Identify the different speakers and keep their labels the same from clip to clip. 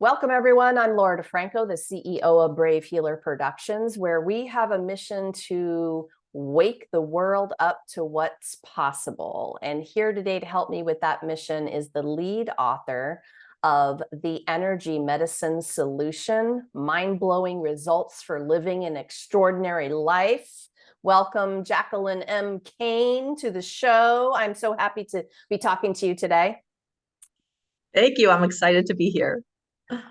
Speaker 1: Welcome, everyone. I'm Laura DeFranco, the CEO of Brave Healer Productions, where we have a mission to wake the world up to what's possible. And here today to help me with that mission is the lead author of The Energy Medicine Solution, Mind-Blowing Results for Living an Extraordinary Life. Welcome, Jacqueline M. Kane, to the show. I'm so happy to be talking to you today.
Speaker 2: Thank you. I'm excited to be here.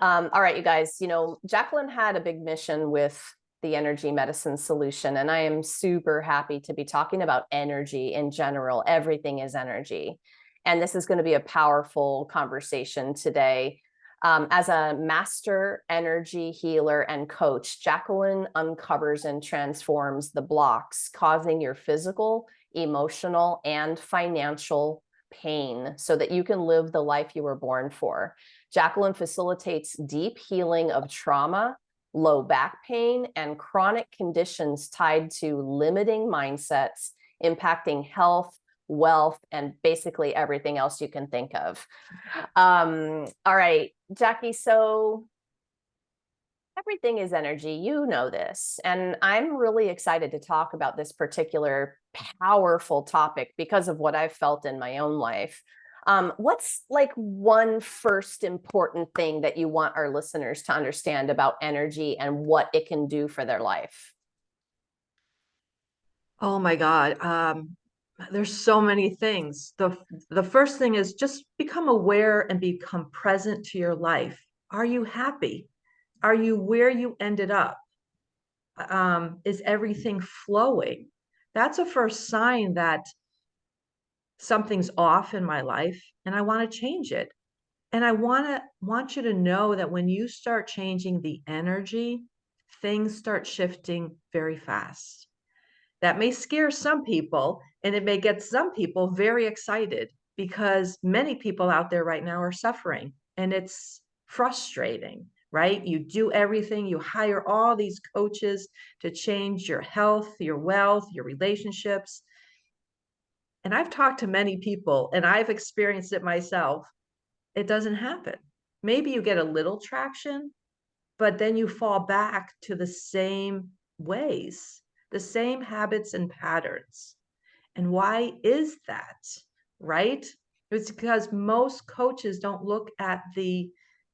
Speaker 1: All right, you guys, Jacqueline had a big mission with the energy medicine solution, and I am super happy to be talking about energy in general. Everything is energy. And this is going to be a powerful conversation today. As a master energy healer and coach, Jacqueline uncovers and transforms the blocks causing your physical, emotional, and financial pain so that you can live the life you were born for. Jacqueline facilitates deep healing of trauma, low back pain, and chronic conditions tied to limiting mindsets, impacting health, wealth, and basically everything else you can think of. All right, Jackie, so everything is energy. You know this. And I'm really excited to talk about this particular powerful topic because of what I've felt in my own life. What's like one first important thing that you want our listeners to understand about energy and what it can do for their life?
Speaker 2: Oh my God. There's so many things. The first thing is just become aware and become present to your life. Are you happy? Are you where you ended up? Is everything flowing? That's a first sign that something's off in my life and I want to change it. And I want you to know that when you start changing the energy, things start shifting very fast. That may scare some people and it may get some people very excited because many people out there right now are suffering and it's frustrating, right? You do everything, you hire all these coaches to change your health, your wealth, your relationships. And I've talked to many people and I've experienced it myself. It doesn't happen. Maybe you get a little traction, but then you fall back to the same ways, the same habits and patterns. And why is that? Right? It's because most coaches don't look at the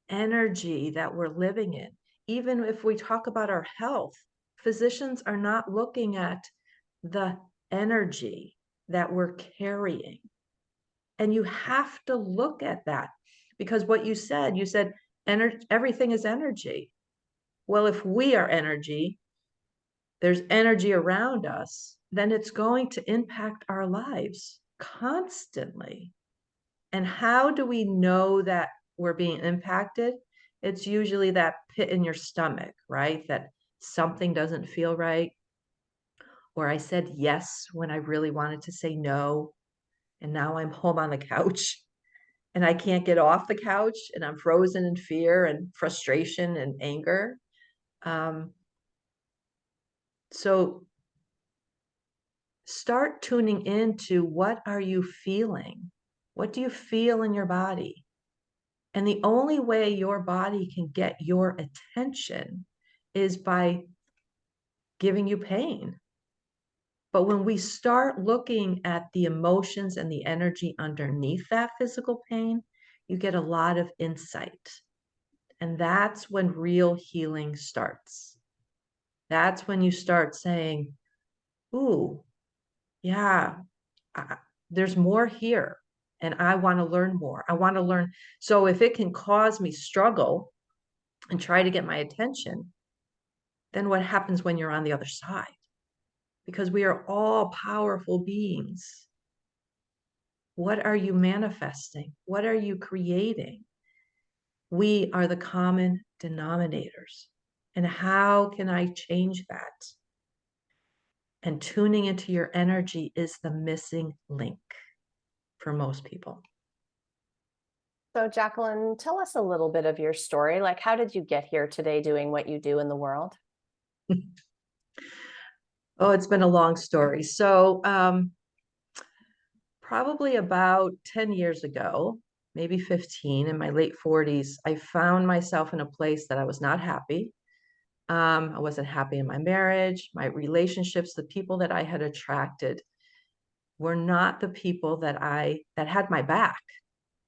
Speaker 2: energy that we're living in. Even if we talk about our health, physicians are not looking at the energy that we're carrying. And you have to look at that because what you said, everything is energy. Well, if we are energy, there's energy around us, then it's going to impact our lives constantly. And how do we know that we're being impacted? It's usually that pit in your stomach, right? That something doesn't feel right. Or I said yes when I really wanted to say no. And now I'm home on the couch and I can't get off the couch and I'm frozen in fear and frustration and anger. Um, so start tuning into what are you feeling? What do you feel in your body? And the only way your body can get your attention is by giving you pain. But when we start looking at the emotions and the energy underneath that physical pain, you get a lot of insight. And that's when real healing starts. That's when you start saying, ooh, yeah, I, there's more here and I want to learn more. I want to learn. So if it can cause me struggle and try to get my attention, then what happens when you're on the other side? Because we are all powerful beings. What are you manifesting? What are you creating? We are the common denominators. And how can I change that? And tuning into your energy is the missing link for most people.
Speaker 1: So, Jacqueline, tell us a little bit of your story. Like, how did you get here today doing what you do in the world?
Speaker 2: Oh, it's been a long story. So, probably about 10 years ago, maybe 15, in my late 40s, I found myself in a place that I was not happy. I wasn't happy in my marriage, my relationships, the people that I had attracted were not the people that had my back,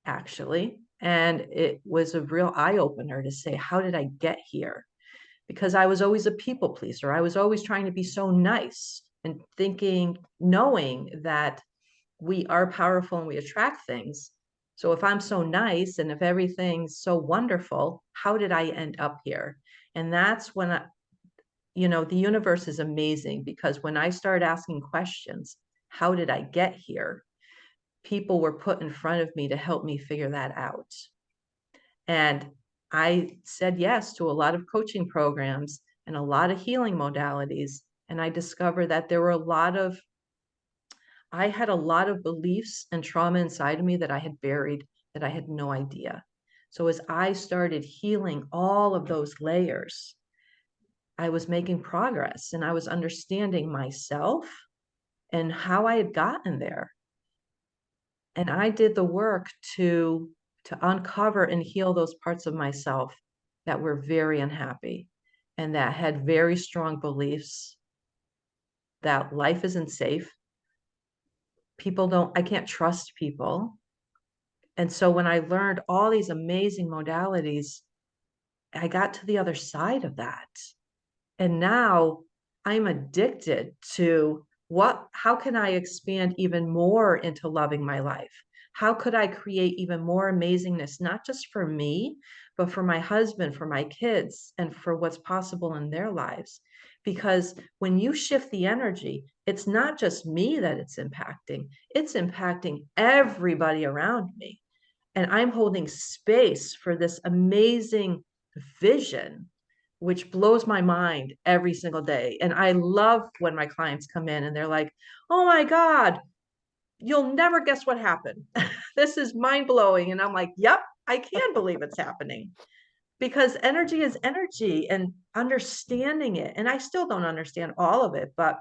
Speaker 2: actually. And it was a real eye opener to say, how did I get here? Because I was always a people pleaser. I was always trying to be so nice and thinking, knowing that we are powerful and we attract things. So if I'm so nice and if everything's so wonderful, how did I end up here? And that's when the universe is amazing, because when I started asking questions, how did I get here? People were put in front of me to help me figure that out. And I said yes to a lot of coaching programs and a lot of healing modalities. And I discovered that I had a lot of beliefs and trauma inside of me that I had buried, that I had no idea. So as I started healing all of those layers, I was making progress and I was understanding myself and how I had gotten there. And I did the work to uncover and heal those parts of myself that were very unhappy and that had very strong beliefs that life isn't safe. I can't trust people. And so when I learned all these amazing modalities, I got to the other side of that. And now I'm addicted to how can I expand even more into loving my life? How could I create even more amazingness, not just for me, but for my husband, for my kids, and for what's possible in their lives? Because when you shift the energy, it's not just me that it's impacting everybody around me. And I'm holding space for this amazing vision, which blows my mind every single day. And I love when my clients come in and they're like, oh my God, you'll never guess what happened. This is mind blowing. And I'm like, yep, I can believe it's happening, because energy is energy and understanding it. And I still don't understand all of it, but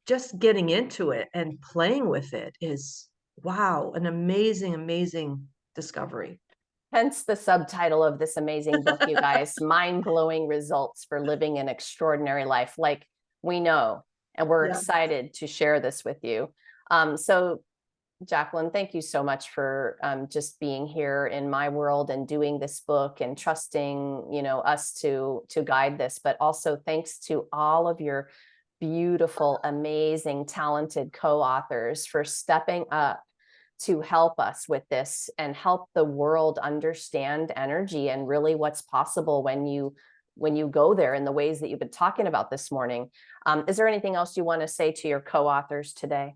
Speaker 2: just getting into it and playing with it is, wow, an amazing, amazing discovery.
Speaker 1: Hence the subtitle of this amazing book, you guys, Mind-Blowing Results for Living an Extraordinary Life. Like we know, and we're
Speaker 2: Yeah.
Speaker 1: excited to share this with you. So Jacqueline, thank you so much for just being here in my world and doing this book and trusting, us to guide this. But also thanks to all of your beautiful, amazing, talented co-authors for stepping up to help us with this and help the world understand energy and really what's possible when you go there in the ways that you've been talking about this morning. Is there anything else you want to say to your co-authors today?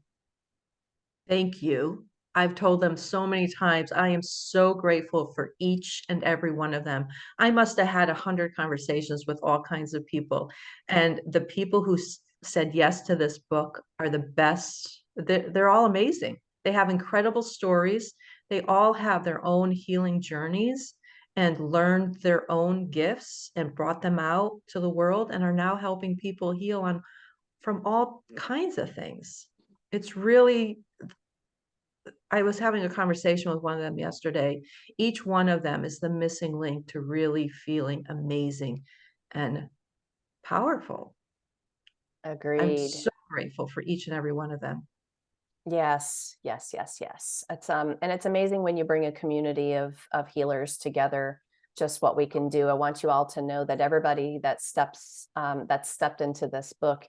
Speaker 2: Thank you. I've told them so many times, I am so grateful for each and every one of them. I must have had 100 conversations with all kinds of people. And the people who said yes to this book are the best. They're all amazing. They have incredible stories. They all have their own healing journeys and learned their own gifts and brought them out to the world and are now helping people heal from all kinds of things. It's really, I was having a conversation with one of them yesterday. Each one of them is the missing link to really feeling amazing and powerful. I'm
Speaker 1: Agreed.
Speaker 2: so grateful for each and every one of them.
Speaker 1: Yes, yes, yes, yes. It's and it's amazing when you bring a community of healers together, just what we can do. I want you all to know that everybody that stepped into this book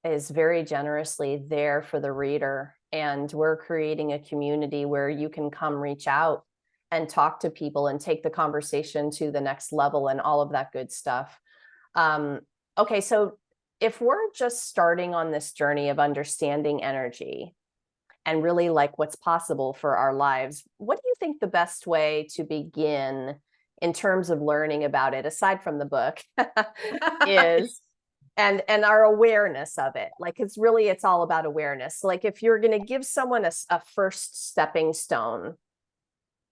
Speaker 1: is very generously there for the reader. And we're creating a community where you can come reach out and talk to people and take the conversation to the next level and all of that good stuff. Um, okay, so if we're just starting on this journey of understanding energy and really like what's possible for our lives, what do you think the best way to begin in terms of learning about it, aside from the book, is? And our awareness of it? Like it's all about awareness. Like if you're going to give someone a first stepping stone,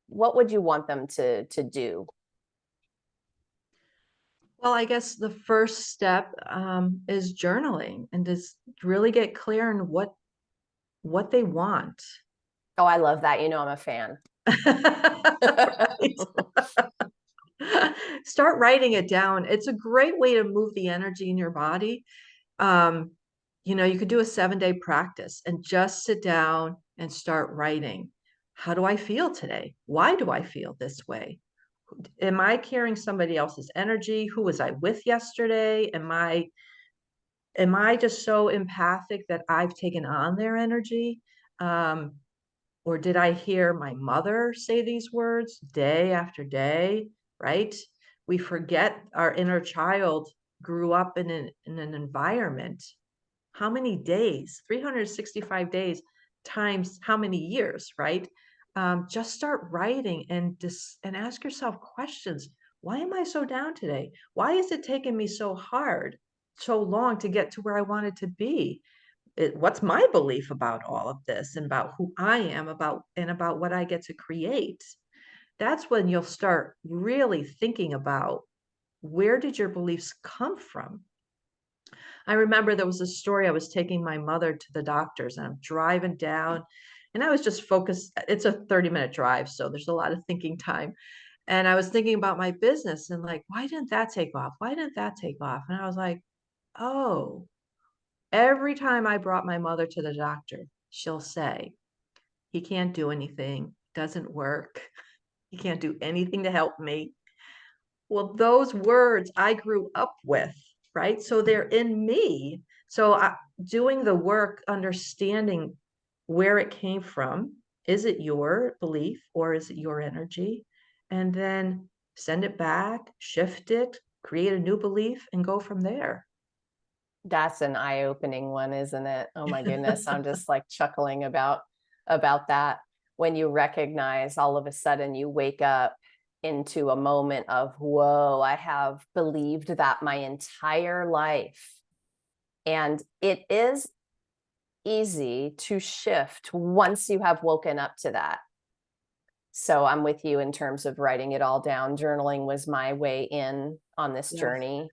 Speaker 1: what would you want them to do?
Speaker 2: Well, I guess the first step is journaling and just really get clear on what they want.
Speaker 1: Oh, I love that. I'm a fan.
Speaker 2: Right. Start writing it down. It's a great way to move the energy in your body. Um, you could do a 7-day practice and just sit down and start writing. How do I feel today? Why do I feel this way? Am I carrying somebody else's energy? Who was I with yesterday? Am I just so empathic that I've taken on their energy? Um, or did I hear my mother say these words day after day, right? We forget our inner child grew up in an environment. How many days? 365 days times how many years, right? Just start writing and ask yourself questions. Why am I so down today? Why is it taking me so long to get to where I wanted to be? What's my belief about all of this and about who I am about what I get to create? That's when you'll start really thinking about, where did your beliefs come from? I remember there was a story. I was taking my mother to the doctors and I'm driving down and I was just focused. It's a 30-minute drive, so there's a lot of thinking time. And I was thinking about my business and like, why didn't that take off? Why didn't that take off? And I was like, oh, every time I brought my mother to the doctor, she'll say, he can't do anything, doesn't work. He can't do anything to help me. Well, those words I grew up with, right? So they're in me. Doing the work, understanding where it came from. Is it your belief or is it your energy? And then send it back, shift it, create a new belief, and go from there.
Speaker 1: That's an eye-opening one, isn't it? Oh my goodness. I'm just like chuckling about that. When you recognize all of a sudden you wake up into a moment of, whoa, I have believed that my entire life. And it is easy to shift once you have woken up to that. So I'm with you in terms of writing it all down. Journaling was my way in on this
Speaker 2: Yes.
Speaker 1: journey.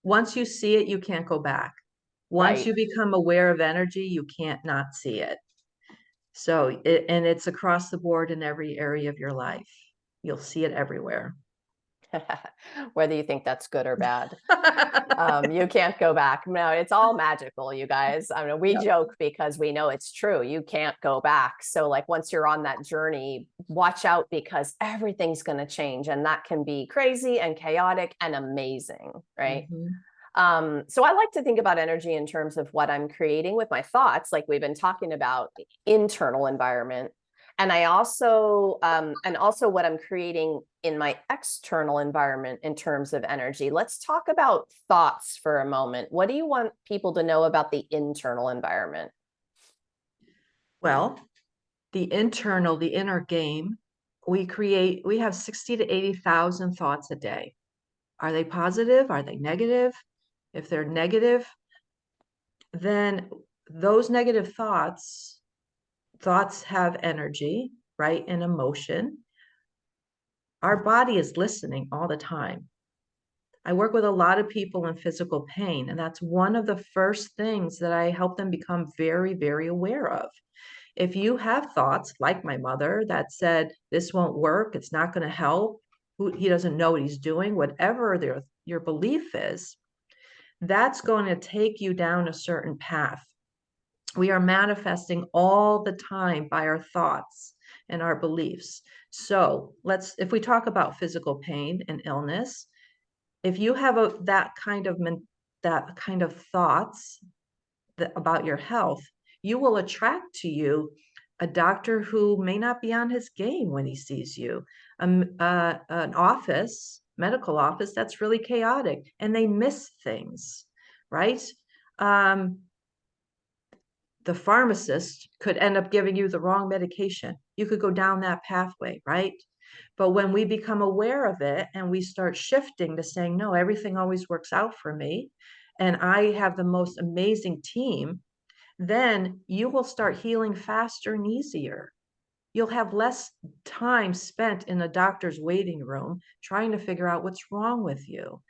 Speaker 2: Once you see it, you can't go back. Once
Speaker 1: Right.
Speaker 2: you become aware of energy, you can't not see it. And it's across the board in every area of your life. You'll see it everywhere.
Speaker 1: Whether you think that's good or bad. You can't go back. No, it's all magical, you guys. I mean, we
Speaker 2: Yep.
Speaker 1: joke because we know it's true. You can't go back. So, like, once you're on that journey, watch out because everything's going to change. And that can be crazy and chaotic and amazing, right?
Speaker 2: Mhm.
Speaker 1: So I like to think about energy in terms of what I'm creating with my thoughts, like we've been talking about the internal environment. And also what I'm creating in my external environment in terms of energy. Let's talk about thoughts for a moment. What do you want people to know about the internal environment?
Speaker 2: Well, the inner game, we have 60 to 80,000 thoughts a day. Are they positive? Are they negative? If they're negative, then those negative thoughts have energy, right? And emotion. Our body is listening all the time. I work with a lot of people in physical pain, and that's one of the first things that I help them become very, very aware of. If you have thoughts like my mother that said, this won't work, it's not going to help, he doesn't know what he's doing, whatever your belief is, that's going to take you down a certain path. We are manifesting all the time by our thoughts and our beliefs. So if we talk about physical pain and illness, if you have that kind of thoughts about your health, you will attract to you a doctor who may not be on his game when he sees you, an medical office that's really chaotic and they miss things, right? Um, the pharmacist could end up giving you the wrong medication. You could go down that pathway, right? But when we become aware of it and we start shifting to saying, no, everything always works out for me, and I have the most amazing team, then you will start healing faster and easier. You'll have less time spent in a doctor's waiting room trying to figure out what's wrong with you.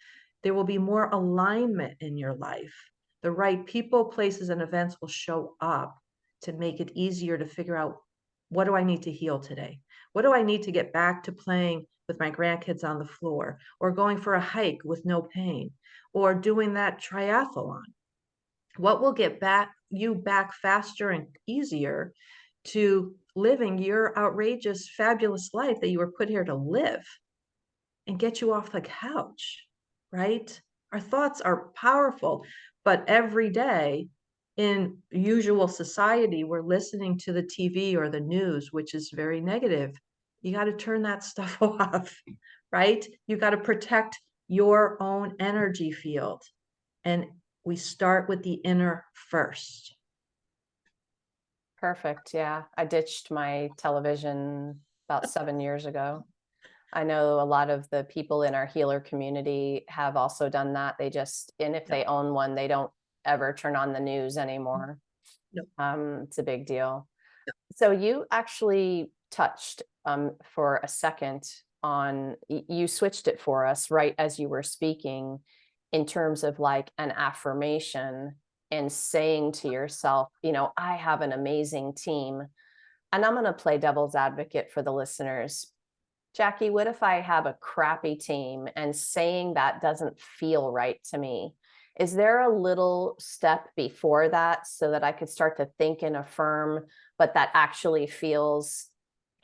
Speaker 2: There will be more alignment in your life. The right people, places, and events will show up to make it easier to figure out, what do I need to heal today? What do I need to get back to playing with my grandkids on the floor, or going for a hike with no pain, or doing that triathlon? What will get you back faster and easier to living your outrageous, fabulous life that you were put here to live, and get you off the couch, right? Our thoughts are powerful, but every day in usual society, we're listening to the TV or the news, which is very negative. You got to turn that stuff off, right? You got to protect your own energy field. And we start with the inner first.
Speaker 1: Perfect. Yeah. I ditched my television about 7 years ago. I know a lot of the people in our healer community have also done that. They just, and if
Speaker 2: No,
Speaker 1: they own one, they don't ever turn on the news anymore.
Speaker 2: no.
Speaker 1: It's a big deal. So you actually touched for a second on, you switched it for us right as you were speaking, in terms of like an affirmation and saying to yourself, I have an amazing team. And I'm going to play devil's advocate for the listeners. Jackie, what if I have a crappy team and saying that doesn't feel right to me? Is there a little step before that so that I could start to think and affirm, but that actually feels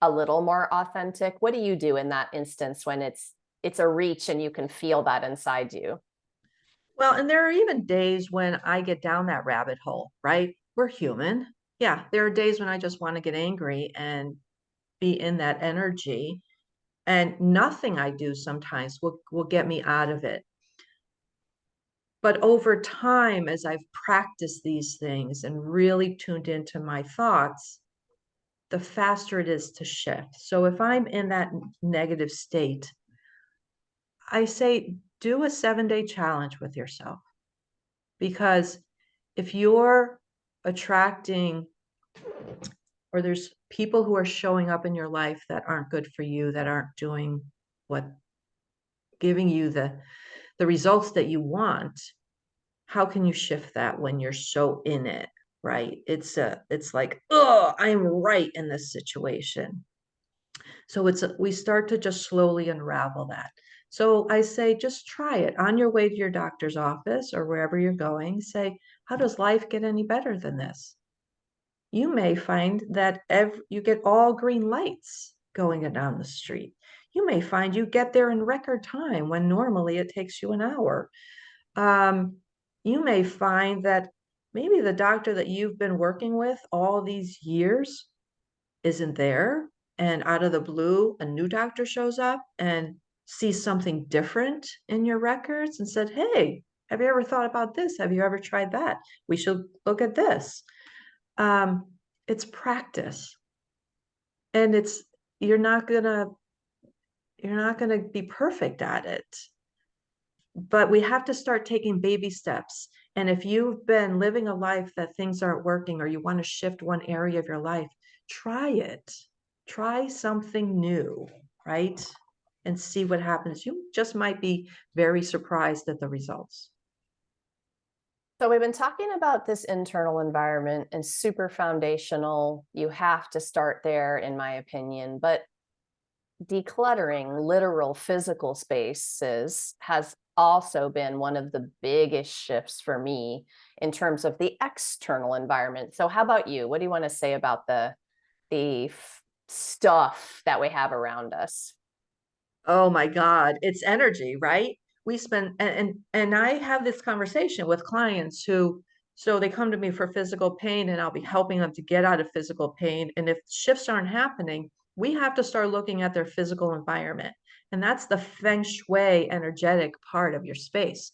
Speaker 1: a little more authentic? What do you do in that instance when it's a reach and you can feel that inside you?
Speaker 2: Well, and there are even days when I get down that rabbit hole, right? We're human. Yeah, there are days when I just want to get angry and be in that energy, and nothing I do sometimes will get me out of it. But over time, as I've practiced these things and really tuned into my thoughts, the faster it is to shift. So if I'm in that negative state, I say do a 7-day challenge with yourself. Because if you're attracting, or there's people who are showing up in your life that aren't good for you, that aren't doing what, giving you the results that you want, how can you shift that when you're so in it, right? It's like, oh, I'm right in this situation. So we start to just slowly unravel that. So I say, just try it on your way to your doctor's office or wherever you're going. Say, how does life get any better than this? You may find that you get all green lights going down the street. You may find you get there in record time when normally it takes you an hour. Um, you may find that maybe the doctor that you've been working with all these years isn't there, and out of the blue a new doctor shows up and sees something different in your records and said, hey, have you ever thought about this? Have you ever tried that? We should look at this. um, it's practice, and you're not gonna you're not gonna be perfect at it, but we have to start taking baby steps. And if you've been living a life that things aren't working, or you want to shift one area of your life, try it. Try something new, right? And see what happens. You just might be very surprised at the results.
Speaker 1: So we've been talking about this internal environment and super foundational. You have to start there, in my opinion, but decluttering literal physical spaces has also been one of the biggest shifts for me in terms of the external environment. So how about you? What do you want to say about the stuff that we have around us?
Speaker 2: Oh my God, it's energy, right? We spend and I have this conversation with clients who, so they come to me for physical pain, and I'll be helping them to get out of physical pain. And if shifts aren't happening, we have to start looking at their physical environment. And that's the feng shui energetic part of your space.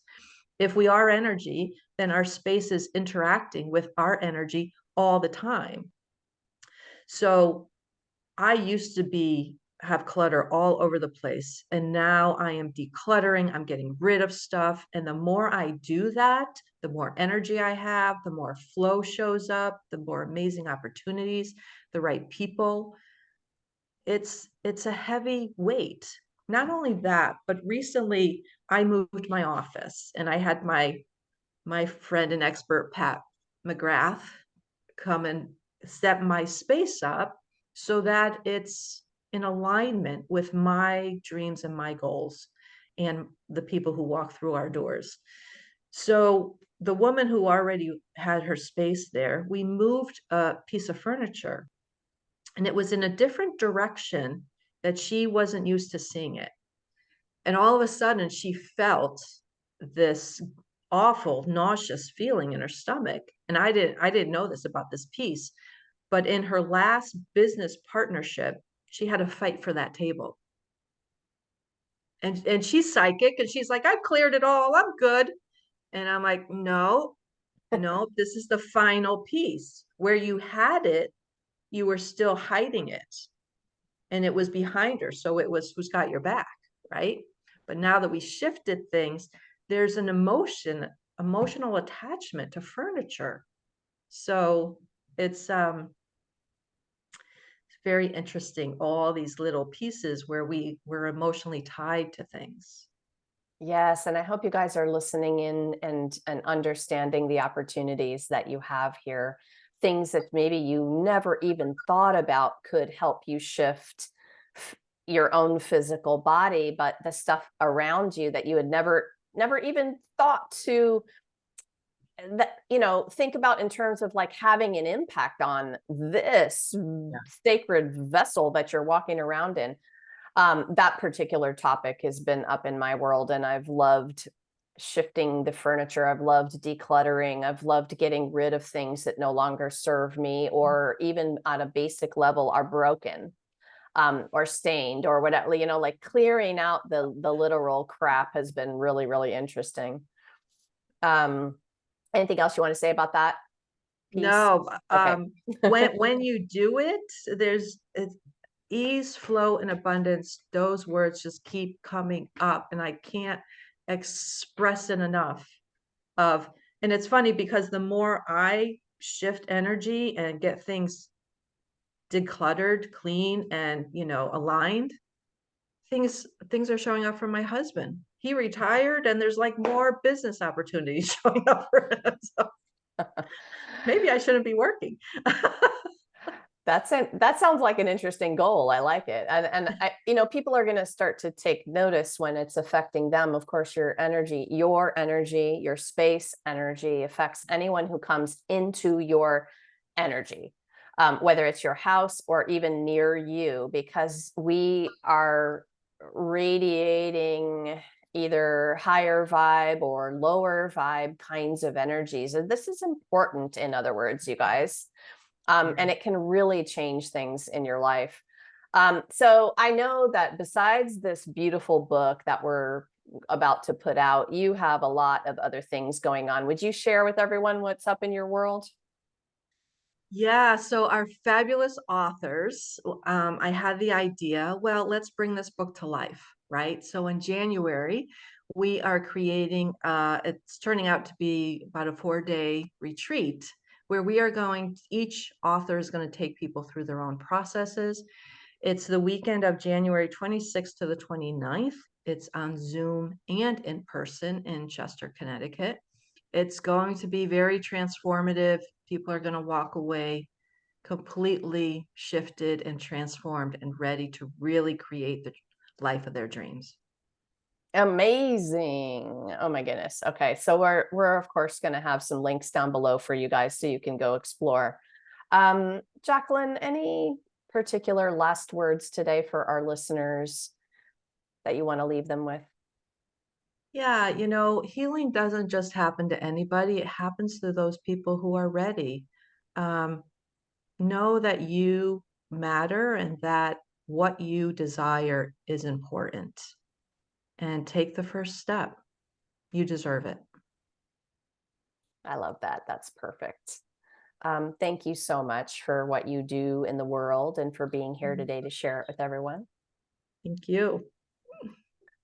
Speaker 2: If we are energy, then our space is interacting with our energy all the time. So I used to have clutter all over the place, and now I am decluttering. I'm getting rid of stuff, and the more I do that, the more energy I have, the more flow shows up, the more amazing opportunities, the right people. It's a heavy weight. Not only that, but recently I moved my office, and I had my friend and expert Pat McGrath come and set my space up so that it's in alignment with my dreams and my goals and the people who walk through our doors. So the woman who already had her space there, we moved a piece of furniture, and it was in a different direction that she wasn't used to seeing it. And all of a sudden she felt this awful nauseous feeling in her stomach. And I didn't know this about this piece, but in her last business partnership, she had to fight for that table. And she's psychic, and she's like, I've cleared it all, I'm good. And I'm like, no, no, this is the final piece. Where you had it, you were still hiding it, and it was behind her. So it was who's got your back, right? But now that we shifted things, there's an emotional attachment to furniture. So it's very interesting, all these little pieces where we're emotionally tied to things.
Speaker 1: Yes, and I hope you guys are listening in and understanding the opportunities that you have here. Things that maybe you never even thought about could help you shift your own physical body, but the stuff around you that you had never even thought to that think about in terms of like having an impact on this
Speaker 2: Yeah.
Speaker 1: sacred vessel that you're walking around in. That particular topic has been up in my world, and I've loved shifting the furniture. I've loved decluttering. I've loved getting rid of things that no longer serve me, or even on a basic level are broken, or stained or whatever, like clearing out the literal crap has been really, really interesting. Um, Anything else you want to say about that piece?
Speaker 2: No,
Speaker 1: Okay.
Speaker 2: when you do it, it's ease, flow, and abundance. Those words just keep coming up, and I can't express it enough. Of And it's funny because the more I shift energy and get things decluttered, clean, and aligned, things are showing up for my husband. He retired, and there's like more business opportunities showing up for him. So maybe I shouldn't be working.
Speaker 1: That sounds like an interesting goal. I like it. People are going to start to take notice when it's affecting them. Of course, your energy, your space energy affects anyone who comes into your energy, whether it's your house or even near you, because we are radiating either higher vibe or lower vibe kinds of energies. And this is important, in other words, you guys. And it can really change things in your life. So I know that besides this beautiful book that we're about to put out, you have a lot of other things going on. Would you share with everyone what's up in your world?
Speaker 2: Yeah, so our fabulous authors, I had the idea, well, let's bring this book to life, right? So in January, we are creating, it's turning out to be about a 4-day retreat where we are each author is going to take people through their own processes. It's the weekend of January 26th to the 29th. It's on Zoom and in person in Chester, Connecticut. It's going to be very transformative. People are going to walk away completely shifted and transformed and ready to really create the life of their dreams.
Speaker 1: Amazing. Oh my goodness. Okay. So we're of course going to have some links down below for you guys so you can go explore. Jacqueline, any particular last words today for our listeners that you want to leave them with?
Speaker 2: Yeah, healing doesn't just happen to anybody. It happens to those people who are ready. Um, know that you matter and that what you desire is important. And take the first step. You deserve it.
Speaker 1: I love that. That's perfect. Thank you so much for what you do in the world and for being here today to share it with everyone.
Speaker 2: Thank you.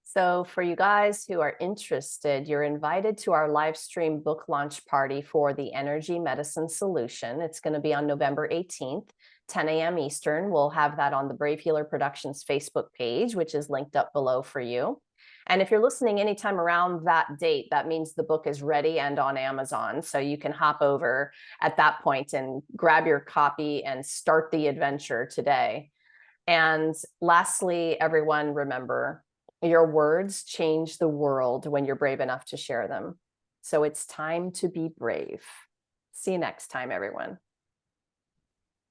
Speaker 1: So for you guys who are interested, you're invited to our live stream book launch party for the Energy Medicine Solution. It's going to be on November 18th, 10 a.m. Eastern. We'll have that on the Brave Healer Productions Facebook page, which is linked up below for you. And if you're listening anytime around that date, that means the book is ready and on Amazon. So you can hop over at that point and grab your copy and start the adventure today. And lastly, everyone, remember, your words change the world when you're brave enough to share them. So it's time to be brave. See you next time, everyone.